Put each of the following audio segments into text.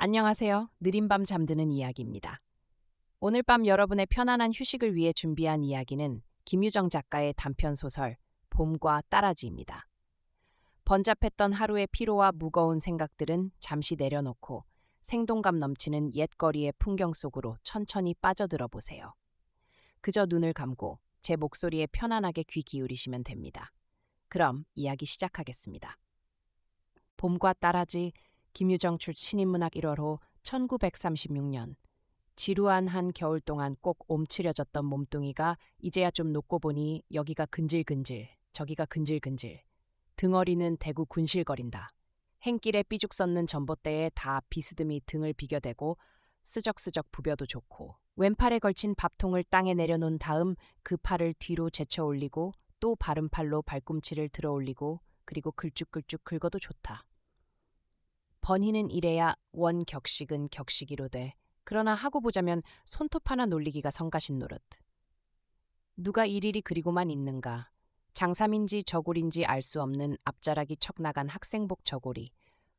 안녕하세요. 느린 밤 잠드는 이야기입니다. 오늘 밤 여러분의 편안한 휴식을 위해 준비한 이야기는 김유정 작가의 단편 소설 봄과 따라지입니다. 번잡했던 하루의 피로와 무거운 생각들은 잠시 내려놓고 생동감 넘치는 옛거리의 풍경 속으로 천천히 빠져들어 보세요. 그저 눈을 감고 제 목소리에 편안하게 귀 기울이시면 됩니다. 그럼 이야기 시작하겠습니다. 봄과 따라지, 김유정 신인문학 1월호 1936년. 지루한 한 겨울 동안 꼭 옴츠려졌던 몸뚱이가 이제야 좀 녹고 보니 여기가 근질근질, 저기가 근질근질. 등어리는 대구 군실거린다. 행길에 삐죽 섰는 전봇대에 다 비스듬히 등을 비겨대고 쓰적쓰적 부벼도 좋고 왼팔에 걸친 밥통을 땅에 내려놓은 다음 그 팔을 뒤로 제쳐 올리고 또 바른 팔로 발꿈치를 들어 올리고 그리고 긁죽긁죽 긁어도 좋다. 번희는 이래야 원격식은 격식이로 돼. 그러나 하고 보자면 손톱 하나 놀리기가 성가신 노릇. 누가 일일이 그리고만 있는가. 장삼인지 저고리인지 알 수 없는 앞자락이 척 나간 학생복 저고리.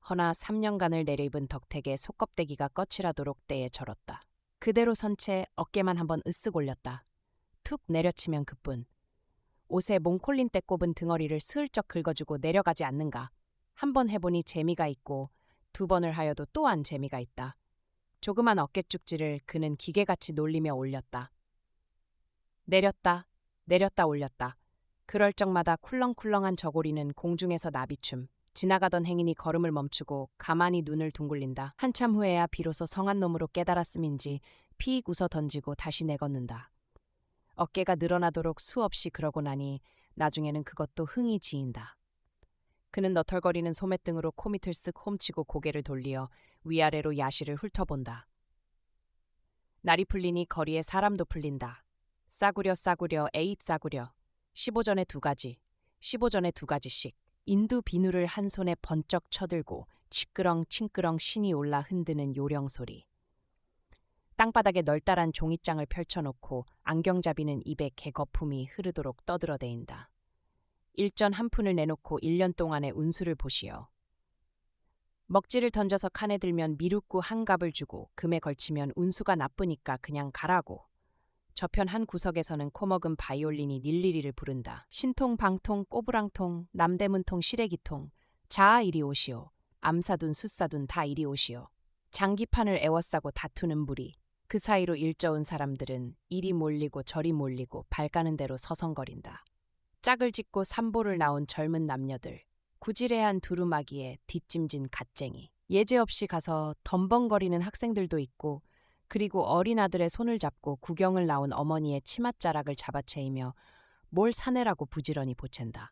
허나 3년간을 내려입은 덕택에 속껍데기가 거칠하도록 때에 절었다. 그대로 선 채 어깨만 한번 으쓱 올렸다. 툭 내려치면 그뿐. 옷에 몽콜린 때 꼽은 등어리를 슬쩍 긁어주고 내려가지 않는가. 한 번 해보니 재미가 있고 2번을 하여도 또한 재미가 있다. 조그만 어깨쭉지를 그는 기계같이 놀리며 올렸다. 내렸다, 내렸다 올렸다. 그럴 적마다 쿨렁쿨렁한 저고리는 공중에서 나비춤. 지나가던 행인이 걸음을 멈추고 가만히 눈을 둥글린다. 한참 후에야 비로소 성한 놈으로 깨달았음인지 피익 웃어 던지고 다시 내걷는다. 어깨가 늘어나도록 수없이 그러고 나니 나중에는 그것도 흥이 지인다. 그는 너털거리는 소매등으로 코밑을 쓱 홈치고 고개를 돌리어 위아래로 야시를 훑어본다. 날이 풀리니 거리에 사람도 풀린다. 싸구려 싸구려 에잇 싸구려. 15전에 2가지, 15전에 2가지씩. 인두 비누를 한 손에 번쩍 쳐들고 치끄렁 칭끄렁 신이 올라 흔드는 요령소리. 땅바닥에 널따란 종이장을 펼쳐놓고 안경잡이는 입에 개거품이 흐르도록 떠들어대인다. 일전 한 푼을 내놓고 1년 동안의 운수를 보시오. 먹지를 던져서 칸에 들면 미륵구 한 갑을 주고 금에 걸치면 운수가 나쁘니까 그냥 가라고. 저편 한 구석에서는 코먹은 바이올린이 닐리리를 부른다. 신통 방통 꼬부랑통 남대문통 시래기통 자아 이리 오시오. 암사둔 숫사둔 다 이리 오시오. 장기판을 애워싸고 다투는 무리. 그 사이로 일저은 사람들은 이리 몰리고 저리 몰리고 발 가는 대로 서성거린다. 짝을 짓고 산보를 나온 젊은 남녀들, 구지레한 두루마기에 뒷짐진 갓쟁이, 예제 없이 가서 덤벙거리는 학생들도 있고, 그리고 어린 아들의 손을 잡고 구경을 나온 어머니의 치맛자락을 잡아채이며 뭘 사내라고 부지런히 보챈다.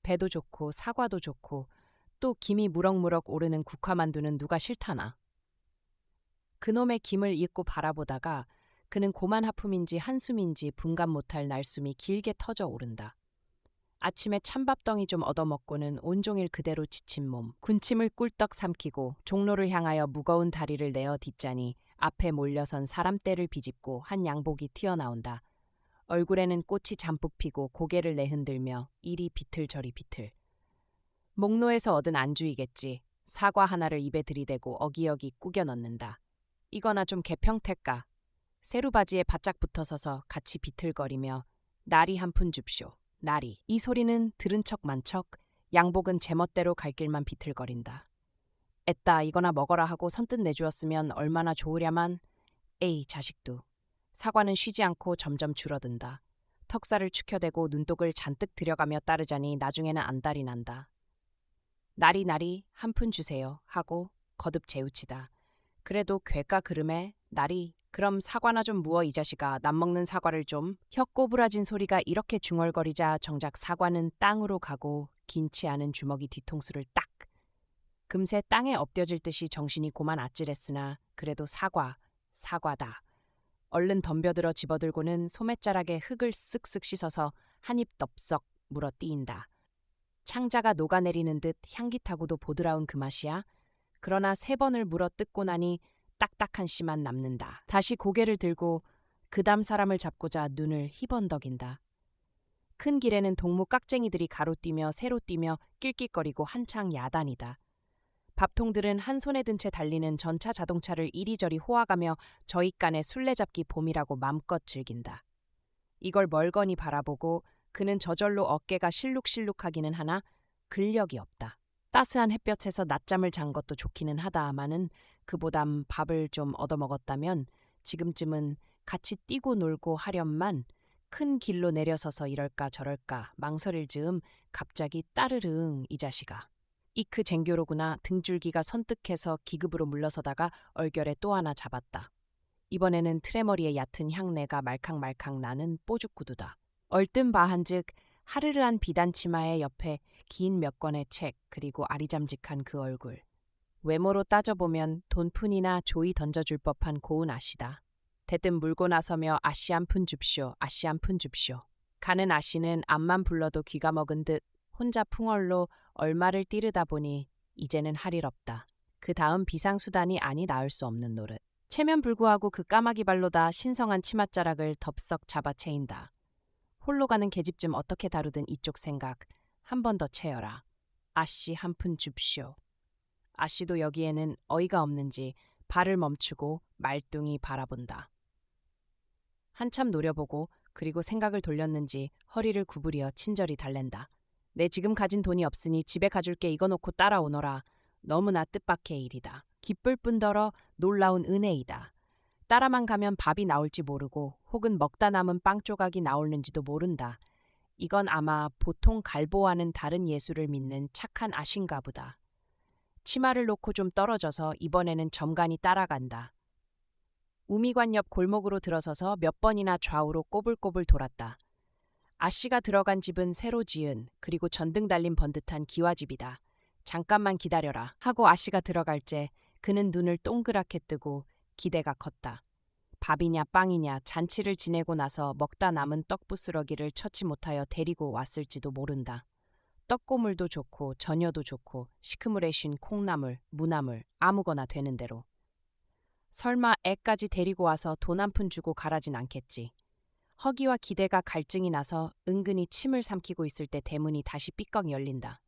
배도 좋고 사과도 좋고 또 김이 무럭무럭 오르는 국화만두는 누가 싫다나. 그놈의 김을 잊고 바라보다가 그는 고만 하품인지 한숨인지 분간 못할 날숨이 길게 터져 오른다. 아침에 찬밥덩이 좀 얻어먹고는 온종일 그대로 지친 몸, 군침을 꿀떡 삼키고 종로를 향하여 무거운 다리를 내어 딛자니 앞에 몰려선 사람떼를 비집고 한 양복이 튀어나온다. 얼굴에는 꽃이 잠뿍 피고 고개를 내흔들며 이리 비틀 저리 비틀. 목노에서 얻은 안주이겠지. 사과 하나를 입에 들이대고 어기어기 꾸겨 넣는다. 이거나 좀 개평택까. 세루바지에 바짝 붙어서서 같이 비틀거리며 나리 한 푼 줍쇼. 나리. 이 소리는 들은 척 만 척, 양복은 제멋대로 갈 길만 비틀거린다. 애따 이거나 먹어라 하고 선뜻 내주었으면 얼마나 좋으랴만. 에이 자식도. 사과는 쉬지 않고 점점 줄어든다. 턱살을 축혀대고 눈독을 잔뜩 들여가며 따르자니 나중에는 안달이 난다. 나리 나리 한 푼 주세요 하고 거듭 재우치다. 그래도 괴가 그름에 나리 그럼 사과나 좀 무어 이 자식아. 남 먹는 사과를 좀. 혀 꼬부라진 소리가 이렇게 중얼거리자 정작 사과는 땅으로 가고 긴치 않은 주먹이 뒤통수를 딱. 금세 땅에 엎겨질 듯이 정신이 고만 아찔했으나 그래도 사과다. 얼른 덤벼들어 집어들고는 소매자락에 흙을 쓱쓱 씻어서 한 입 덥석 물어 띄인다. 창자가 녹아내리는 듯 향깃하고도 보드라운 그 맛이야. 그러나 3번을 물어 뜯고 나니 딱딱한 씨만 남는다. 다시 고개를 들고 그다음 사람을 잡고자 눈을 희번덕인다. 큰 길에는 동무 깍쟁이들이 가로뛰며 세로뛰며 낄낄거리고 한창 야단이다. 밥통들은 한 손에 든 채 달리는 전차 자동차를 이리저리 호와가며 저잇간의 술래잡기 봄이라고 맘껏 즐긴다. 이걸 멀거니 바라보고 그는 저절로 어깨가 실룩실룩하기는 하나 근력이 없다. 따스한 햇볕에서 낮잠을 잔 것도 좋기는 하다마는 그보담 밥을 좀 얻어먹었다면 지금쯤은 같이 뛰고 놀고 하련만 큰 길로 내려서서 이럴까 저럴까 망설일 즈음 갑자기 따르릉 이 자식아. 이크 쟁교로구나 등줄기가 선뜩해서 기급으로 물러서다가 얼결에 또 하나 잡았다. 이번에는 트레머리의 얕은 향내가 말캉말캉 나는 뽀죽구두다. 얼뜬 바한즉 하르르한 비단 치마의 옆에 긴 몇 권의 책 그리고 아리잠직한 그 얼굴. 외모로 따져보면 돈푼이나 조이 던져줄 법한 고운 아씨다. 대뜸 물고 나서며 아씨 한 푼 줍쇼 아씨 한 푼 줍쇼. 가는 아씨는 앞만 불러도 귀가 먹은 듯 혼자 풍얼로 얼마를 띠르다 보니 이제는 할 일 없다. 그 다음 비상수단이 아니 나을 수 없는 노릇. 체면불구하고 그 까마귀 발로다 신성한 치맛자락을 덥석 잡아채인다. 홀로 가는 계집좀 어떻게 다루든 이쪽 생각 한 번 더 채여라. 아씨 한 푼 줍쇼. 아씨도 여기에는 어이가 없는지 발을 멈추고 말뚱이 바라본다. 한참 노려보고 그리고 생각을 돌렸는지 허리를 구부려 친절히 달랜다. 내 지금 가진 돈이 없으니 집에 가줄게 이거 놓고 따라오너라. 너무나 뜻밖의 일이다. 기쁠 뿐더러 놀라운 은혜이다. 따라만 가면 밥이 나올지 모르고 혹은 먹다 남은 빵 조각이 나오는지도 모른다. 이건 아마 보통 갈보와는 다른 예수를 믿는 착한 아신가 보다. 치마를 놓고 좀 떨어져서 이번에는 점간이 따라간다. 우미관 옆 골목으로 들어서서 몇 번이나 좌우로 꼬불꼬불 돌았다. 아씨가 들어간 집은 새로 지은 그리고 전등 달린 번듯한 기와집이다. 잠깐만 기다려라 하고 아씨가 들어갈 때 그는 눈을 동그랗게 뜨고 기대가 컸다. 밥이냐 빵이냐 잔치를 지내고 나서 먹다 남은 떡 부스러기를 처치 못하여 데리고 왔을지도 모른다. 떡고물도 좋고 전혀도 좋고 시커물에 쉰 콩나물, 무나물 아무거나 되는 대로. 설마 애까지 데리고 와서 돈 한 푼 주고 가라진 않겠지. 허기와 기대가 갈증이 나서 은근히 침을 삼키고 있을 때 대문이 다시 삐걱 열린다.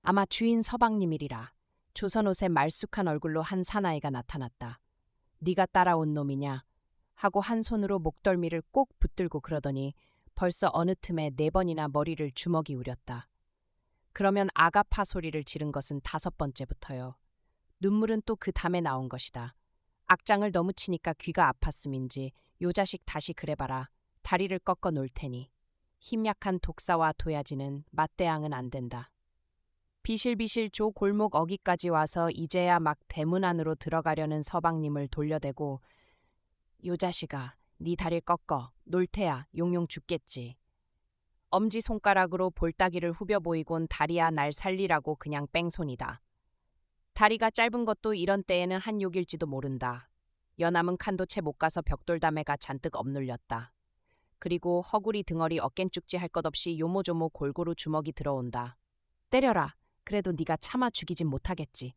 아마 주인 서방님이리라. 조선옷에 말쑥한 얼굴로 한 사나이가 나타났다. 네가 따라온 놈이냐? 하고 한 손으로 목덜미를 꼭 붙들고 그러더니 벌써 어느 틈에 4번이나 머리를 주먹이 우렸다. 그러면 아가파 소리를 지른 것은 5번째부터요. 눈물은 또 그 담에 나온 것이다. 악장을 너무 치니까 귀가 아팠음인지 요 자식 다시 그래봐라. 다리를 꺾어 놓을 테니. 힘약한 독사와 도야지는 맞대항은 안 된다. 비실비실 조 골목 어기까지 와서 이제야 막 대문 안으로 들어가려는 서방님을 돌려대고 요 자식아, 네 다리를 꺾어 놀 테야 용용 죽겠지. 엄지손가락으로 볼따기를 후벼 보이곤 다리야 날 살리라고 그냥 뺑손이다. 다리가 짧은 것도 이런 때에는 한 욕일지도 모른다. 여남은 칸도 채 못 가서 벽돌담에가 잔뜩 엎눌렸다. 그리고 허구리 등어리 어깬 쭉지 할 것 없이 요모조모 골고루 주먹이 들어온다. 때려라. 그래도 네가 참아 죽이진 못하겠지.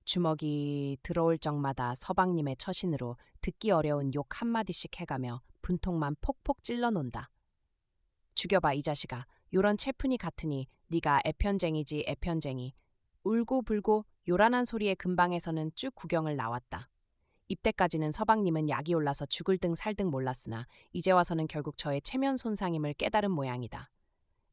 주먹이 들어올 적마다 서방님의 처신으로 듣기 어려운 욕 한마디씩 해가며 분통만 폭폭 찔러놓는다. 죽여봐 이 자식아. 요런 체푼이 같으니 네가 애편쟁이지 애편쟁이. 울고불고 요란한 소리의 근방에서는 쭉 구경을 나왔다. 입대까지는 서방님은 약이 올라서 죽을 등 살 등 몰랐으나 이제 와서는 결국 저의 체면 손상임을 깨달은 모양이다.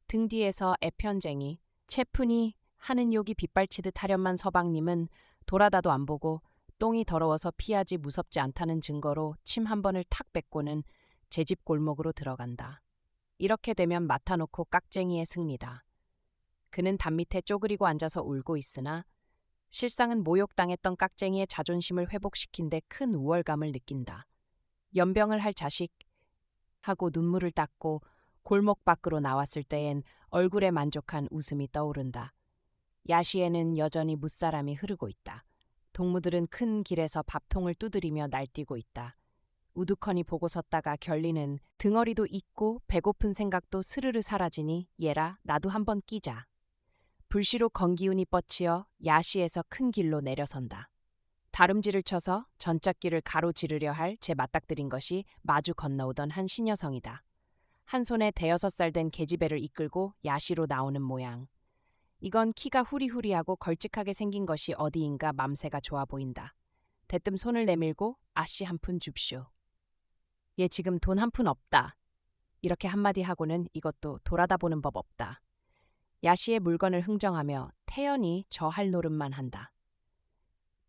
등 뒤에서 애편쟁이, 체푼이 하는 욕이 빗발치듯 하련만 서방님은 돌아다도 안 보고 똥이 더러워서 피하지 무섭지 않다는 증거로 침 한 번을 탁 뱉고는 제 집 골목으로 들어간다. 이렇게 되면 맡아놓고 깍쟁이의 승리다. 그는 담밑에 쪼그리고 앉아서 울고 있으나 실상은 모욕당했던 깍쟁이의 자존심을 회복시킨 데 큰 우월감을 느낀다. 연병을 할 자식 하고 눈물을 닦고 골목 밖으로 나왔을 때엔 얼굴에 만족한 웃음이 떠오른다. 야시에는 여전히 무사람이 흐르고 있다. 동무들은 큰 길에서 밥통을 두드리며 날뛰고 있다. 우두커니 보고 섰다가 결리는 등어리도 잊고 배고픈 생각도 스르르 사라지니 얘라 나도 한번 끼자. 불시로 건기운이 뻗치어 야시에서 큰 길로 내려선다. 다름질을 쳐서 전짝길을 가로지르려 할 제 맞닥뜨린 것이 마주 건너오던 한 시녀성이다. 한 손에 5살 된 계집애를 이끌고 야시로 나오는 모양. 이건 키가 후리후리하고 걸찍하게 생긴 것이 어디인가 맘새가 좋아 보인다. 대뜸 손을 내밀고 아씨 한 푼 줍쇼. 얘 지금 돈 한 푼 없다. 이렇게 한마디 하고는 이것도 돌아다 보는 법 없다. 야시의 물건을 흥정하며 태연히 저 할 노릇만 한다.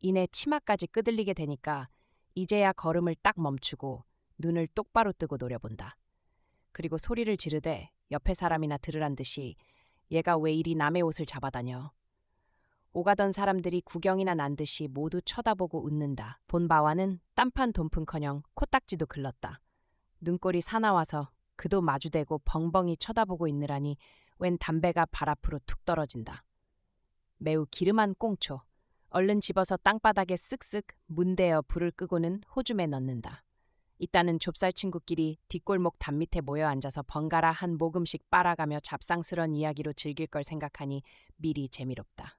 이내 치마까지 끄들리게 되니까 이제야 걸음을 딱 멈추고 눈을 똑바로 뜨고 노려본다. 그리고 소리를 지르되 옆에 사람이나 들으란 듯이 얘가 왜 이리 남의 옷을 잡아다녀. 오가던 사람들이 구경이나 난 듯이 모두 쳐다보고 웃는다. 본 바와는 딴판 돈푼커녕 코딱지도 글렀다. 눈꼴이 사나워서 그도 마주대고 벙벙이 쳐다보고 있느라니 웬 담배가 발 앞으로 툭 떨어진다. 매우 기름한 꽁초. 얼른 집어서 땅바닥에 쓱쓱 문대어 불을 끄고는 호줌에 넣는다. 이따는 좁쌀 친구끼리 뒷골목 담 밑에 모여 앉아서 번갈아 한 모금씩 빨아가며 잡상스런 이야기로 즐길 걸 생각하니 미리 재미롭다.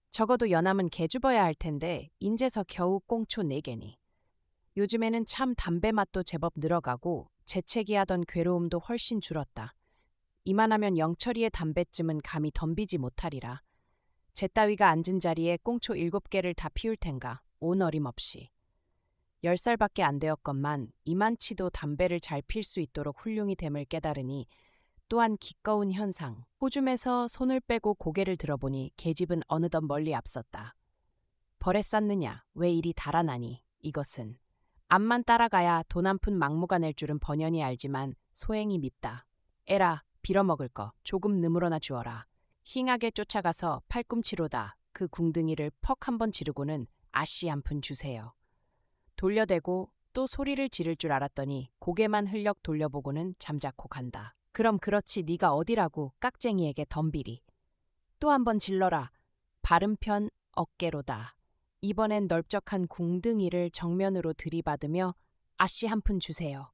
적어도 연함은 개주버야 할 텐데 인제서 겨우 꽁초 4개니. 요즘에는 참 담배 맛도 제법 늘어가고 재채기하던 괴로움도 훨씬 줄었다. 이만하면 영철이의 담배쯤은 감히 덤비지 못하리라. 제 따위가 앉은 자리에 꽁초 7개를 다 피울 텐가 온 어림없이. 10살밖에 안 되었건만 이만치도 담배를 잘 필 수 있도록 훌륭히 됨을 깨달으니 또한 기꺼운 현상. 호줌에서 손을 빼고 고개를 들어보니 계집은 어느덧 멀리 앞섰다. 벌에 쌌느냐 왜 이리 달아나니. 이것은 앞만 따라가야 돈 한 푼 막무가 낼 줄은 번연히 알지만 소행이 밉다. 에라 빌어먹을 거 조금 느물어나 주어라. 힝하게 쫓아가서 팔꿈치로다 그 궁둥이를 퍽 한번 지르고는 아씨 한 푼 주세요. 돌려대고 또 소리를 지를 줄 알았더니 고개만 흘쩍 돌려보고는 잠자코 간다. 그럼 그렇지 네가 어디라고 깍쟁이에게 덤비리. 또 한번 질러라. 바른 편 어깨로다. 이번엔 넓적한 궁둥이를 정면으로 들이받으며 아씨 한 푼 주세요.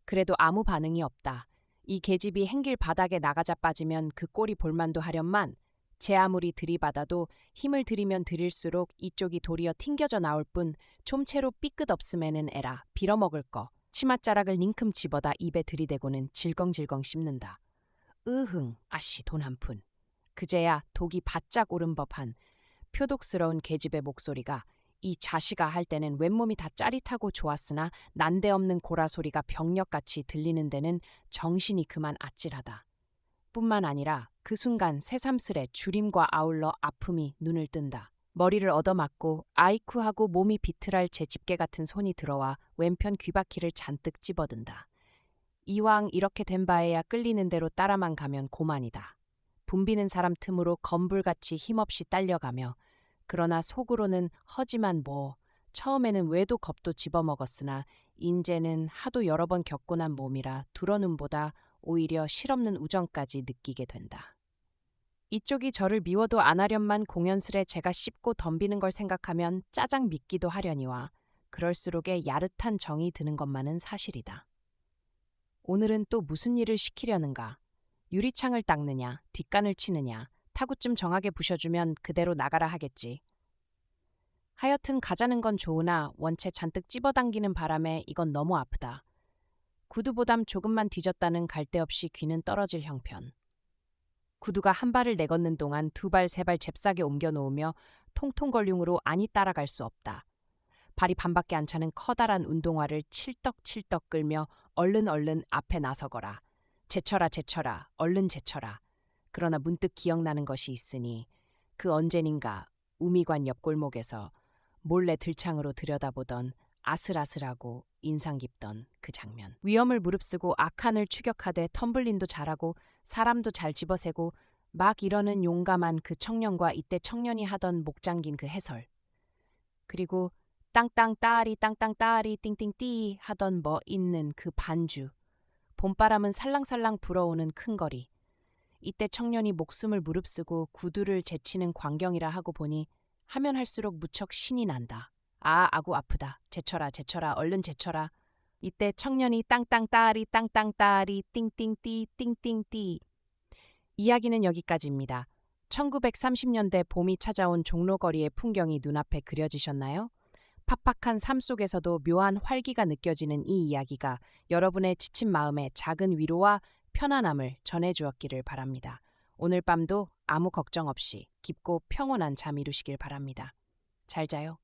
그래도 아무 반응이 없다. 이 계집이 행길 바닥에 나가자 빠지면 그 꼴이 볼만도 하련만 제 아무리 들이받아도 힘을 들이면 들일수록 이쪽이 도리어 튕겨져 나올 뿐 좀채로 삐끗 없음에는 에라 빌어먹을 거. 치맛자락을 닝큼 집어다 입에 들이대고는 질겅질겅 씹는다. 으흥 아씨 돈 한 푼. 그제야 독이 바짝 오른 법한 표독스러운 계집의 목소리가 이 자식아 할 때는 왼몸이 다 짜릿하고 좋았으나 난데없는 고라 소리가 병력같이 들리는 데는 정신이 그만 아찔하다. 뿐만 아니라 그 순간 새삼스레 주림과 아울러 아픔이 눈을 뜬다. 머리를 얻어맞고 아이쿠 하고 몸이 비틀할 제 집게 같은 손이 들어와 왼편 귀바퀴를 잔뜩 집어든다. 이왕 이렇게 된 바에야 끌리는 대로 따라만 가면 고만이다. 붐비는 사람 틈으로 검불같이 힘없이 딸려가며 그러나 속으로는 허지만 뭐 처음에는 외도 겁도 집어먹었으나 인제는 하도 여러 번 겪고 난 몸이라 두려움보다 오히려 실없는 우정까지 느끼게 된다. 이쪽이 저를 미워도 안 하련만 공연스레 제가 씹고 덤비는 걸 생각하면 짜장 믿기도 하려니와 그럴수록에 야릇한 정이 드는 것만은 사실이다. 오늘은 또 무슨 일을 시키려는가. 유리창을 닦느냐, 뒷간을 치느냐, 타구쯤 정하게 부셔주면 그대로 나가라 하겠지. 하여튼 가자는 건 좋으나 원체 잔뜩 찝어당기는 바람에 이건 너무 아프다. 구두보담 조금만 뒤졌다는 갈데없이 귀는 떨어질 형편. 구두가 한 발을 내걷는 동안 2발, 3발 잽싸게 옮겨 놓으며 통통걸륭으로 안이 따라갈 수 없다. 발이 반밖에 안 차는 커다란 운동화를 칠떡칠떡 끌며 얼른 앞에 나서거라. 제쳐라 얼른 제쳐라. 그러나 문득 기억나는 것이 있으니 그 언제닌가 우미관 옆골목에서 몰래 들창으로 들여다보던 아슬아슬하고 인상 깊던 그 장면. 위험을 무릅쓰고 악한을 추격하되 텀블린도 잘하고 사람도 잘 집어세고 막 이러는 용감한 그 청년과 이때 청년이 하던 목 잠긴 그 해설. 그리고 땅땅 따리 땅땅 따리 띵띵띠 하던 뭐 있는 그 반주. 봄바람은 살랑살랑 불어오는 큰 거리. 이때 청년이 목숨을 무릅쓰고 구두를 제치는 광경이라 하고 보니 하면 할수록 무척 신이 난다. 아구 아프다. 제쳐라 얼른 제쳐라. 이때 청년이 땅땅 따리 땅땅 따리 띵띵띠 띵띵띠. 이야기는 여기까지입니다. 1930년대 봄이 찾아온 종로거리의 풍경이 눈앞에 그려지셨나요? 팍팍한 삶 속에서도 묘한 활기가 느껴지는 이 이야기가 여러분의 지친 마음에 작은 위로와 편안함을 전해주었기를 바랍니다. 오늘 밤도 아무 걱정 없이 깊고 평온한 잠 이루시길 바랍니다. 잘 자요.